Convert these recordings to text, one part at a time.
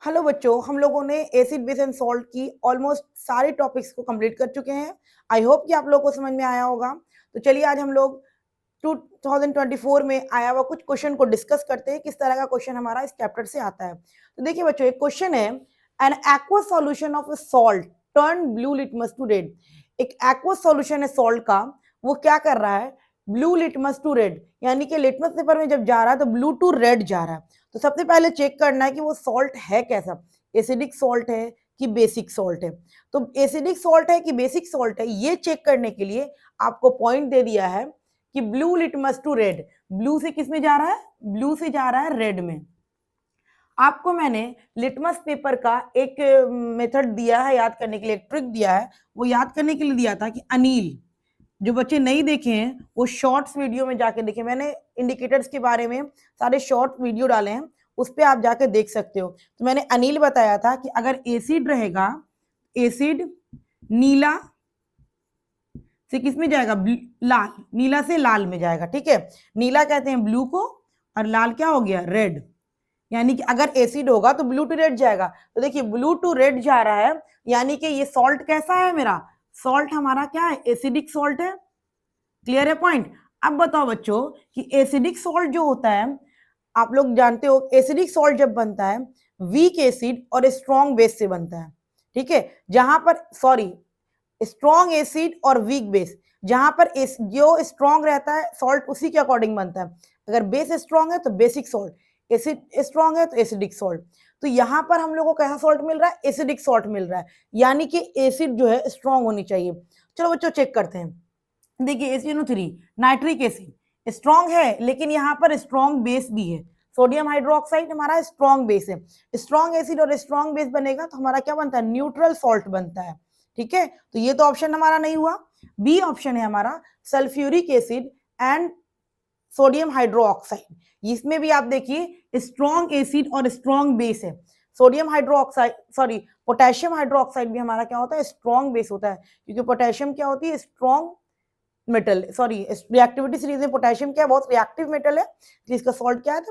Hello बच्चों, हम लोगों ने एसिड बेस एंड सॉल्ट की ऑलमोस्ट सारे टॉपिक्स को कंप्लीट कर चुके हैं। आई होप कि आप लोगों को समझ में आया होगा। तो चलिए आज हम लोग 2024 में आया हुआ कुछ क्वेश्चन को डिस्कस करते हैं, किस तरह का क्वेश्चन हमारा इस चैप्टर से आता है। तो देखिए बच्चों, एक क्वेश्चन है, an aqua solution of a salt turn blue litmus to red. एक एक्वा सॉल्यूशन है सॉल्ट का, वो क्या कर रहा है, ब्लू लिटमस टू रेड, यानी कि लिटमस पेपर में जब जा रहा है तो ब्लू टू रेड जा रहा है। तो सबसे पहले चेक करना है कि वो सॉल्ट है कैसा, एसिडिक सॉल्ट है कि बेसिक सॉल्ट है। तो एसिडिक सॉल्ट है कि बेसिक सॉल्ट है, ये चेक करने के लिए आपको पॉइंट दे दिया है कि blue litmus to red. Blue से किस में जा रहा है, ब्लू से जा रहा है रेड में। आपको मैंने लिटमस पेपर का एक मेथड दिया है याद करने के लिए, एक ट्रिक दिया है, वो याद करने के लिए दिया था कि अनिल, जो बच्चे नहीं देखे हैं वो शॉर्ट्स वीडियो में जाके देखें। मैंने इंडिकेटर्स के बारे में सारे शॉर्ट वीडियो डाले हैं, उस पर आप जाके देख सकते हो। तो मैंने अनिल बताया था कि अगर एसिड रहेगा, एसिड नीला से किस में जाएगा, लाल, नीला से लाल में जाएगा। ठीक है, नीला कहते हैं ब्लू को और लाल क्या हो गया, रेड। यानी कि अगर एसिड होगा तो ब्लू टू रेड जाएगा। तो देखिए ब्लू टू रेड जा रहा है, यानी कि ये सॉल्ट कैसा है, मेरा सॉल्ट हमारा क्या है, एसिडिक सॉल्ट है। क्लियर है पॉइंट। अब बताओ बच्चों कि एसिडिक सॉल्ट जो होता है, आप लोग जानते हो एसिडिक सॉल्ट जब बनता है वीक एसिड और स्ट्रॉन्ग बेस से बनता है। ठीक है, जहां पर सॉरी स्ट्रॉन्ग एसिड और वीक बेस, जहां पर जो स्ट्रॉन्ग रहता है सॉल्ट उसी के अकॉर्डिंग बनता है। अगर बेस स्ट्रॉन्ग है तो बेसिक सॉल्ट, एसिड स्ट्रॉन्ग है तो एसिडिक सॉल्ट। तो यहाँ पर हम लोग को कैसा सॉल्ट मिल रहा है, एसिडिक सॉल्ट मिल रहा है, यानी कि एसिड जो है स्ट्रॉन्ग होनी चाहिए। चलो बच्चों चेक करते हैं। देखिए ACNO3 नाइट्रिक एसिड स्ट्रॉन्ग है, लेकिन यहाँ पर स्ट्रॉन्ग बेस भी है। सोडियम हाइड्रोक्साइड हमारा स्ट्रॉन्ग बेस है। स्ट्रॉन्ग एसिड और स्ट्रॉन्ग बेस बनेगा तो हमारा क्या बनता है, न्यूट्रल सॉल्ट बनता है। ठीक है, तो ये तो ऑप्शन हमारा नहीं हुआ। बी ऑप्शन है हमारा sulphuric acid and sodium hydroxide. इसमें भी आप देखिए स्ट्रॉन्ग एसिड और स्ट्रॉन्ग बेस है। Sodium hydroxide sorry potassium hydroxide भी हमारा क्या होता है, स्ट्रॉन्ग बेस होता है, क्योंकि पोटेशियम क्या होती है, strong metal, sorry reactivity series में पोटेशियम क्या है, बहुत रिएक्टिव मेटल है, तो इसका सॉल्ट क्या है,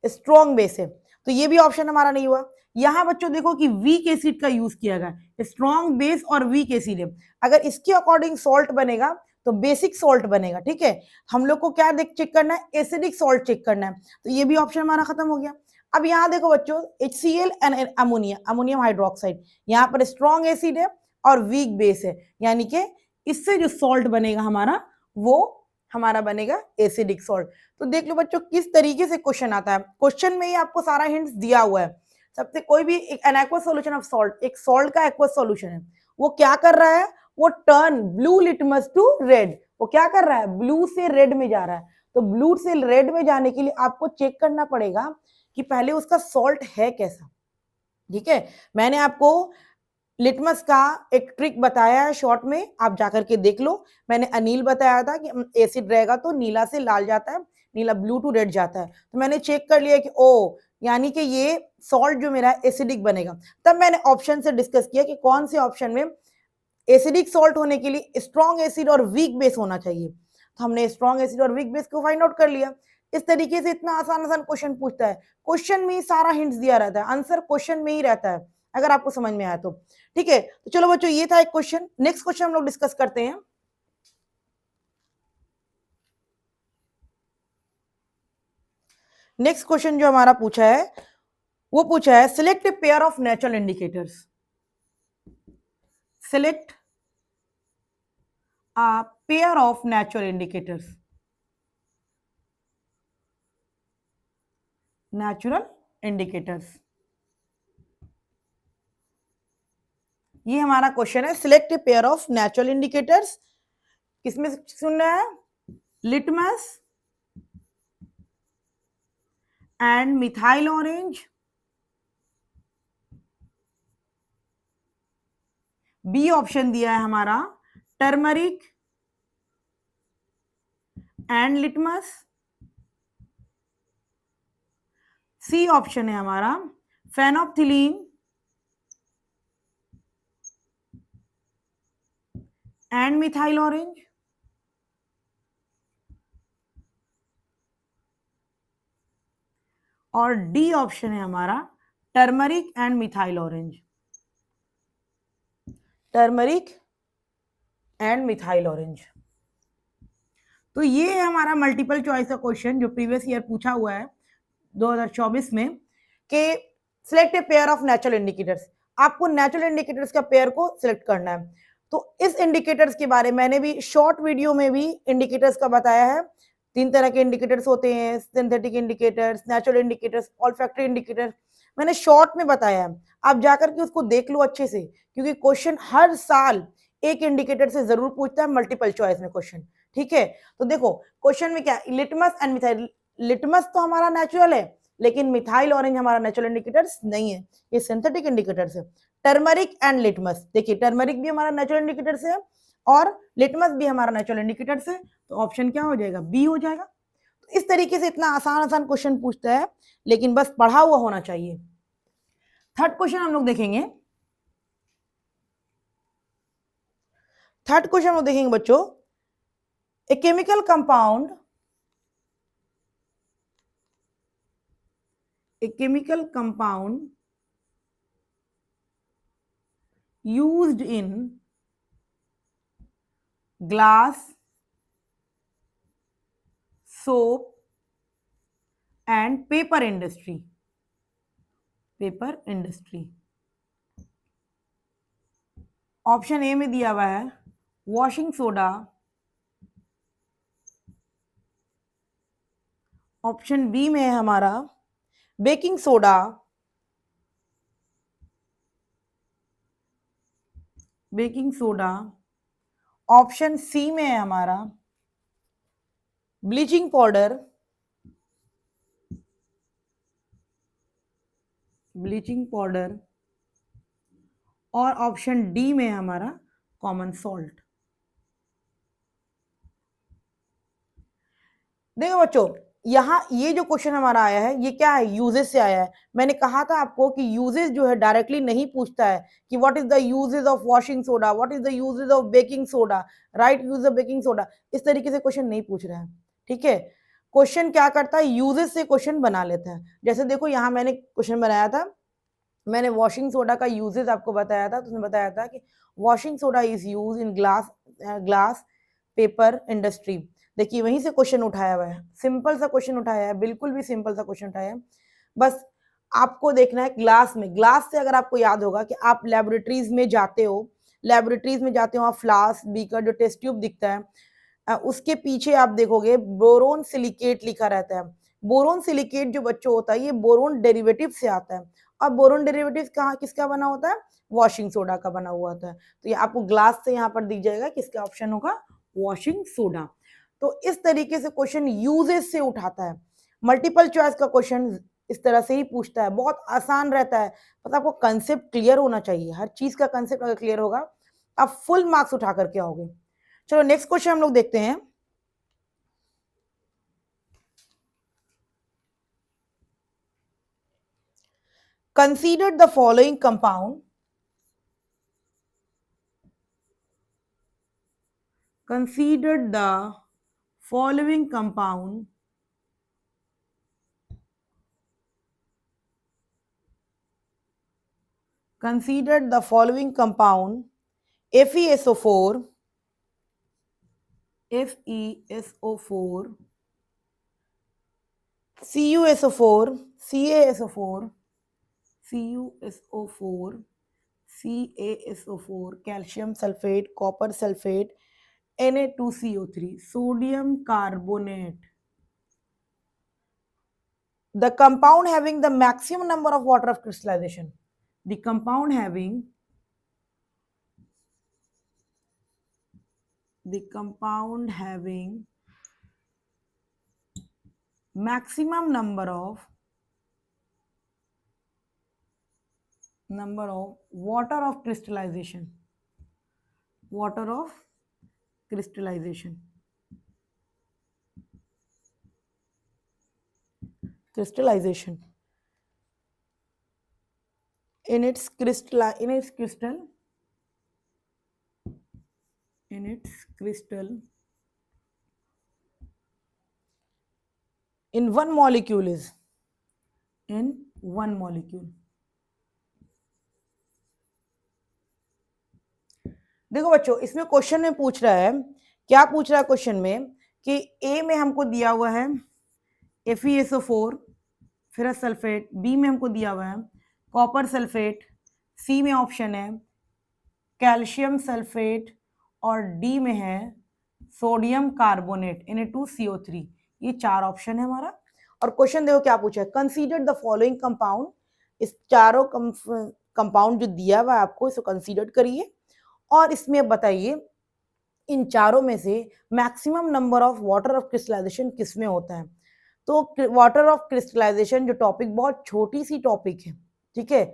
स्ट्रॉन्ग बेस है। तो ये भी ऑप्शन हमारा नहीं हुआ। यहां बच्चों देखो कि वीक एसिड का यूज किया गया, स्ट्रॉन्ग बेस और वीक एसिड है। अगर इसके अकॉर्डिंग सॉल्ट बनेगा तो बेसिक सॉल्ट बनेगा। ठीक है, हम लोग को क्या देख चेक करना है, एसिडिक सॉल्ट चेक करना है। तो ये भी ऑप्शन हमारा खत्म हो गया। अब यहाँ देखो बच्चों HCl and ammonia, ammonium hydroxide, यहाँ पर स्ट्रॉन्ग एसिड है और वीक बेस है, यानी कि इससे जो सॉल्ट बनेगा हमारा, वो हमारा बनेगा एसिडिक सॉल्ट। तो देख लो बच्चों किस तरीके से क्वेश्चन आता है, क्वेश्चन में ही आपको सारा हिंट्स दिया हुआ है। सबसे कोई भी एक एक्वस सॉल्यूशन ऑफ सॉल्ट, एक सॉल्ट का एक्वस सॉल्यूशन है, वो क्या कर रहा है, वो turn blue litmus to red, वो क्या कर रहा है, ब्लू से रेड में जा रहा है। तो ब्लू से रेड में जाने के लिए आपको चेक करना पड़ेगा कि पहले उसका सॉल्ट है कैसा। ठीक है, मैंने आपको लिटमस का एक ट्रिक बताया है शॉर्ट में, आप जाकर के देख लो। मैंने अनिल बताया था कि एसिड रहेगा तो नीला से लाल जाता है, नीला ब्लू टू रेड जाता है। तो मैंने चेक कर लिया कि ओ, यानी कि ये सॉल्ट जो मेरा एसिडिक बनेगा। तब मैंने ऑप्शन से डिस्कस किया कि कौन से ऑप्शन में एसिडिक सॉल्ट होने के लिए स्ट्रॉन्ग एसिड और वीक बेस होना चाहिए। तो हमने स्ट्रॉन्ग एसिड और वीक बेस को फाइंड आउट कर लिया। इस तरीके से इतना आसान आसान क्वेश्चन पूछता है, क्वेश्चन में ही सारा हिंट्स दिया रहता है, आंसर क्वेश्चन में ही रहता है, अगर आपको समझ में आया तो। ठीक है, तो चलो बच्चों ये था एक क्वेश्चन। नेक्स्ट क्वेश्चन हम लोग डिस्कस करते हैं। नेक्स्ट क्वेश्चन जो हमारा पूछा है, वो पूछा है select a pair of natural indicators. Select a pair of natural indicators, natural indicators, ये हमारा क्वेश्चन है। Select a pair of natural indicators, किसमें सुनना है, litmus and methyl orange, B option दिया है हमारा turmeric and litmus, C option है हमारा फेनोप्थिलीन एंड मिथाइल ऑरेंज, और डी ऑप्शन है हमारा turmeric and methyl orange, turmeric and methyl orange. तो ये है हमारा मल्टीपल चॉइस का क्वेश्चन जो प्रीवियस ईयर पूछा हुआ है 2024 में कि select a pair of natural indicators. आपको नेचुरल इंडिकेटर्स का पेयर को सिलेक्ट करना है। तो इस इंडिकेटर्स के बारे में मैंने भी शॉर्ट वीडियो में भी इंडिकेटर्स का बताया है। 3 तरह के इंडिकेटर्स होते हैं, synthetic indicators, natural indicators, olfactory indicators, मैंने शॉर्ट में बताया है। आप जाकर के उसको देख लो अच्छे से, क्योंकि क्वेश्चन हर साल एक इंडिकेटर से जरूर पूछता है मल्टीपल चॉइस में क्वेश्चन। ठीक है, तो देखो क्वेश्चन में क्या, लिटमस एंड मिथाइल। लिटमस तो हमारा नेचुरल है, लेकिन मिथाइल ऑरेंज हमारा नेचुरल इंडिकेटर्स नहीं है, ये सिंथेटिक इंडिकेटर्स है। टर्मरिक एंड लिटमस, देखिए टर्मरिक भी हमारा नेचुरल इंडिकेटर्स है और लिटमस भी हमारा नेचुरल इंडिकेटर्स है, तो ऑप्शन क्या हो जाएगा, बी हो जाएगा। तो इस तरीके से इतना आसान आसान क्वेश्चन पूछता है, लेकिन बस पढ़ा हुआ होना चाहिए। थर्ड क्वेश्चन हम लोग देखेंगे। थर्ड क्वेश्चन हम लोग देखेंगे बच्चों, a chemical compound, a chemical compound used in glass, soap and paper industry, paper industry। Option A में दिया हुआ है वॉशिंग सोडा, ऑप्शन बी में है हमारा baking soda, baking soda, option C में है हमारा ब्लीचिंग पाउडर, ब्लीचिंग पाउडर, और ऑप्शन डी में है हमारा कॉमन सॉल्ट। देखो बच्चों, यहाँ ये जो क्वेश्चन हमारा आया है ये क्या है, यूजेस से आया है। मैंने कहा था आपको कि यूजेस जो है डायरेक्टली नहीं पूछता है कि what is the uses of washing soda, what is the uses of baking soda, right use of baking soda, इस तरीके से क्वेश्चन नहीं पूछ रहा है। ठीक है, क्वेश्चन क्या करता है, यूजेस से क्वेश्चन बना लेता है। जैसे देखो यहाँ मैंने क्वेश्चन बनाया था, मैंने वॉशिंग सोडा का यूजेस आपको बताया था, तो उसने बताया था कि washing soda is use in glass paper industry. देखिए वहीं से क्वेश्चन उठाया हुआ है, सिंपल सा क्वेश्चन उठाया है, बिल्कुल भी सिंपल सा क्वेश्चन उठाया है। बस आपको देखना है ग्लास में, ग्लास से अगर आपको याद होगा कि आप लेबोरेटरीज में जाते हो, लेबोरेटरीज में जाते हो, आप फ्लास्क, बीकर, जो टेस्ट ट्यूब दिखता है, उसके पीछे आप देखोगे बोरोन सिलिकेट लिखा रहता है। बोरोन सिलिकेट जो बच्चों होता है, ये बोरोन डेरिवेटिव से आता है। अब बोरोन डेरिवेटिव कहाँ किसका बना होता है, वॉशिंग सोडा का बना हुआ होता है। तो ये आपको ग्लास से यहाँ पर दिख जाएगा, किसका ऑप्शन होगा, वॉशिंग सोडा। तो इस तरीके से क्वेश्चन यूजेस से उठाता है। मल्टीपल चॉइस का क्वेश्चन इस तरह से ही पूछता है, बहुत आसान रहता है। बस आपको कंसेप्ट क्लियर होना चाहिए, हर चीज का कंसेप्ट अगर क्लियर होगा आप फुल मार्क्स उठा करके आओगे। चलो नेक्स्ट क्वेश्चन हम लोग देखते हैं। Consider the following compound, consider the following compound consider the following compound FeSO4, FeSO4, CuSO4, CaSO4, CuSO4, CaSO4, calcium sulfate, copper sulfate, Na2CO3, sodium carbonate. The compound having the maximum number of water of crystallization. The compound having maximum number of water of crystallization. Water of crystallization. Crystallization. In its crystal, in one molecule is, in one molecule. देखो बच्चों, इसमें question में पूछ रहा है, क्या पूछ रहा है क्वेश्चन में कि ए में हमको दिया हुआ है FeSO4 फेरस सल्फेट, बी में हमको दिया हुआ है कॉपर सल्फेट, सी में ऑप्शन है कैल्शियम सल्फेट और डी में है सोडियम कार्बोनेट Na2CO3। ये चार ऑप्शन है हमारा। और क्वेश्चन देखो क्या पूछा है, कंसीडर द फॉलोइंग कंपाउंड। इस चारों कंपाउंड जो दिया हुआ है आपको, इसको कंसीडर करिए और इसमें बताइए इन चारों में से maximum number of water of crystallization किस में होता है। तो वाटर ऑफ क्रिस्टलाइजेशन जो टॉपिक बहुत छोटी सी टॉपिक है, ठीक है,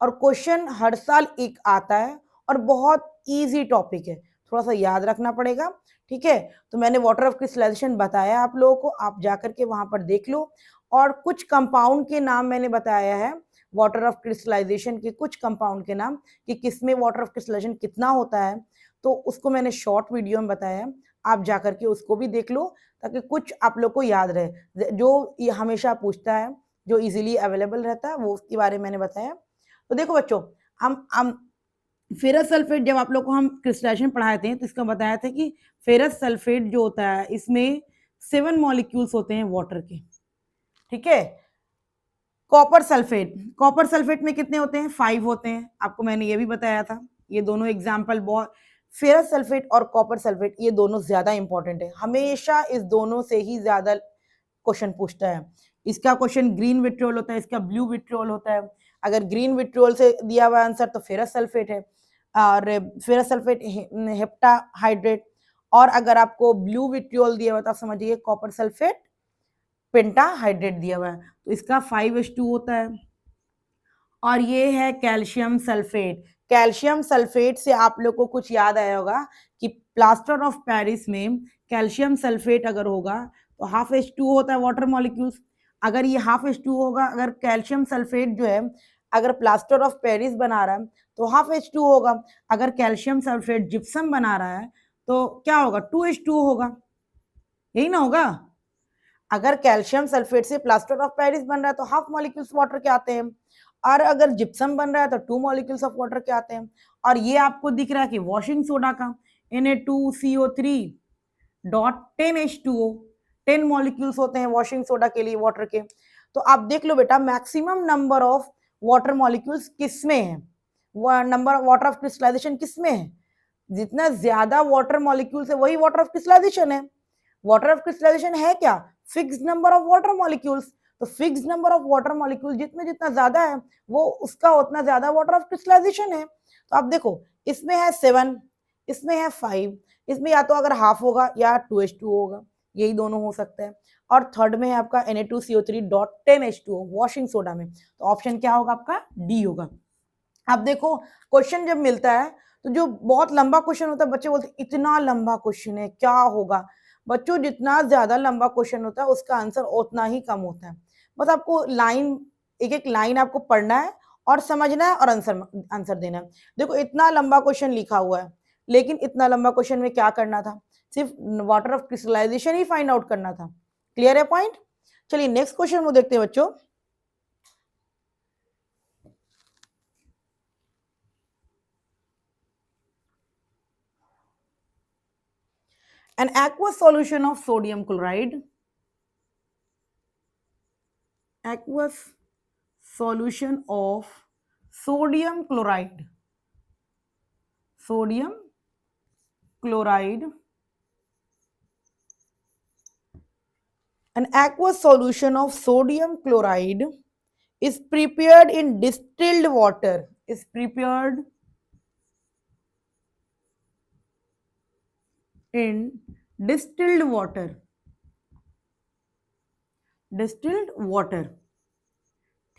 और क्वेश्चन हर साल एक आता है और बहुत इजी टॉपिक है, थोड़ा सा याद रखना पड़ेगा, ठीक है। तो मैंने वाटर ऑफ क्रिस्टलाइजेशन बताया आप लोगों को, आप जाकर के वहां पर देख लो। और कुछ कंपाउंड के नाम मैंने बताया है, वाटर ऑफ क्रिस्टलाइजेशन के कुछ कंपाउंड के नाम कि किसमें वाटर ऑफ क्रिस्टलाइजेशन कितना होता है, तो उसको मैंने शॉर्ट वीडियो में बताया, आप जाकर के उसको भी देख लो ताकि कुछ आप लोग को याद रहे। जो ये हमेशा पूछता है, जो इजीली अवेलेबल रहता है, वो उसके बारे में मैंने बताया। तो देखो बच्चों, हम फेरस सल्फेट जब आप लोग को हम क्रिस्टलाइजेशन पढ़ाए थे तो इसका बताया था कि फेरस सल्फेट जो होता है इसमें 7 मॉलिक्यूल्स होते हैं वाटर के, ठीक है। कॉपर सल्फेट में कितने होते हैं, 5 होते हैं, आपको मैंने ये भी बताया था। ये दोनों एग्जाम्पल बहुत, फेरस सल्फेट और कॉपर सल्फेट ये दोनों ज्यादा इंपॉर्टेंट है, हमेशा इस दोनों से ही ज्यादा क्वेश्चन पूछता है। इसका क्वेश्चन ग्रीन विट्रियोल होता है, इसका ब्लू विट्रियोल होता है। अगर ग्रीन विट्रियोल से दिया हुआ आंसर तो फेरस सल्फेट है, और फेरस सल्फेट हेप्टाहाइड्रेट, और अगर आपको ब्लू विट्रियोल दिया हुआ तो आप समझिए कॉपर सल्फेट पेंटाहाइड्रेट दिया हुआ है, तो इसका 5H2 होता है। और ये है कैल्शियम सल्फेट। कैल्शियम सल्फेट से आप लोग को कुछ याद आया होगा कि प्लास्टर ऑफ पेरिस में कैल्शियम सल्फेट अगर होगा तो ½ H2 होता है वाटर मॉलिक्यूल्स। अगर ये ½ H2 होगा, अगर कैल्शियम सल्फेट जो है अगर प्लास्टर ऑफ पेरिस बना रहा है तो ½ H2 होगा। अगर कैल्शियम सल्फेट जिप्सम बना रहा है तो क्या होगा, 2H2 होगा, यही ना होगा। अगर कैल्शियम सल्फेट से प्लास्टर ऑफ पेरिस बन रहा है तो हाफ मॉलिक्यूल्स वाटर के आते हैं, और अगर जिप्सम बन रहा है तो 2 मॉलिक्यूल्स ऑफ वाटर के आते हैं। और ये आपको दिख रहा है कि वॉशिंग सोडा का Na2CO3 डॉट 10H2O, 10 मॉलिक्यूल्स होते हैं वॉशिंग सोडा के लिए वाटर के। तो आप देख लो बेटा, maximum number of water molecules किसमें है, number of water of crystallisation किसमें है, जितना ज्यादा वाटर मॉलिक्यूल्स है वही वाटर ऑफ क्रिस्टलाइजेशन है। वाटर ऑफ क्रिस्टलाइजेशन है क्या, fix number of water molecules. तो fix number of water molecule जितने जितना ज्यादा है वो उसका उतना ज्यादा वाटर ऑफ क्रिस्टलाइजेशन है। तो आप देखो, इसमें है 7, इसमें है 5, इसमें या तो अगर हाफ होगा या 2H2 होगा, यही दोनों हो सकते हैं। और थर्ड में है आपका Na2CO3 dot 10H2O washing soda में, तो ऑप्शन क्या होगा आपका, डी होगा। अब देखो, क्वेश्चन जब मिलता है तो जो बहुत लंबा क्वेश्चन होता है, बच्चे बोलते हैं इतना लंबा क्वेश्चन है क्या होगा। बच्चों, जितना ज्यादा लंबा क्वेश्चन होता है उसका आंसर उतना ही कम होता है। बस आपको लाइन, एक एक लाइन आपको पढ़ना है और समझना है और आंसर आंसर देना है। देखो, इतना लंबा क्वेश्चन लिखा हुआ है, लेकिन इतना लंबा क्वेश्चन में क्या करना था, सिर्फ वाटर ऑफ क्रिस्टलाइजेशन ही फाइंड आउट करना था। क्लियर है पॉइंट। चलिए नेक्स्ट क्वेश्चन वो देखते हैं बच्चों। An aqueous solution of sodium chloride, aqueous solution of sodium chloride, sodium chloride, an aqueous solution of sodium chloride is prepared in distilled water, is prepared in distilled water, distilled water,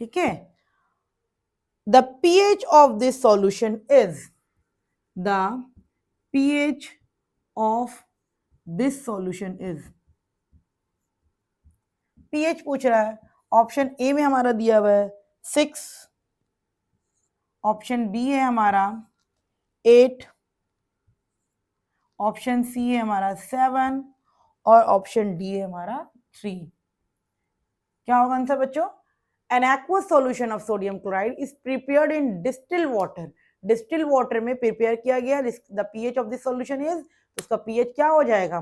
ठीक है। The pH of this solution is, the pH of this solution is, pH पूछ रहा है। Option A में हमारा दिया हुआ है 6, ऑप्शन बी है हमारा 8, ऑप्शन सी है हमारा 7 और ऑप्शन डी है हमारा 3। क्या होगा आंसर बच्चों, an aqueous solution of sodium chloride is prepared in distil water, distil water में प्रिपेयर किया गया, the pH of this solution is, तो उसका पीएच क्या हो जाएगा,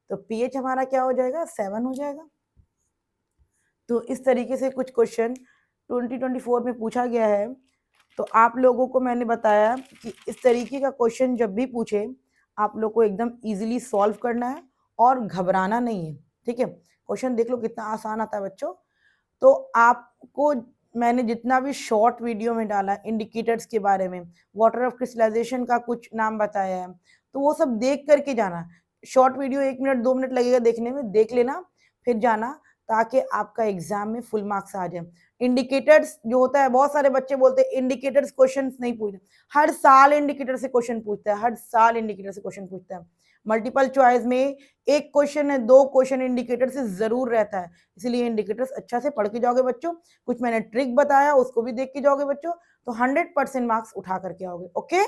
तो पीएच हमारा क्या हो जाएगा, 7 हो जाएगा। तो इस तरीके से कुछ क्वेश्चन 2024 में पूछा गया है। तो आप लोगों को मैंने बताया कि इस तरीके का क्वेश्चन जब भी पूछे आप लोग को एकदम इजीली सॉल्व करना है और घबराना नहीं है, ठीक है। क्वेश्चन देख लो कितना आसान आता है बच्चों। तो आपको मैंने जितना भी शॉर्ट वीडियो में डाला इंडिकेटर्स के बारे में, वाटर ऑफ क्रिस्टलाइजेशन का कुछ नाम बताया है, तो वो सब देख करके जाना। शॉर्ट वीडियो 1 मिनट 2 मिनट लगेगा देखने में, देख लेना फिर जाना, ताकि आपका एग्जाम में फुल मार्क्स आ जाए। इंडिकेटर्स जो होता है, बहुत सारे बच्चे बोलते हैं इंडिकेटर्स क्वेश्चन नहीं पूछते, हर साल इंडिकेटर से क्वेश्चन पूछता है, हर साल इंडिकेटर से क्वेश्चन पूछता है। मल्टीपल चॉइस में एक क्वेश्चन है, 2 क्वेश्चन इंडिकेटर से जरूर रहता है, इसलिए इंडिकेटर्स अच्छा से पढ़ के जाओगे बच्चों। कुछ मैंने ट्रिक बताया उसको भी देख के जाओगे बच्चों, तो 100% मार्क्स उठा करके आओगे। ओके।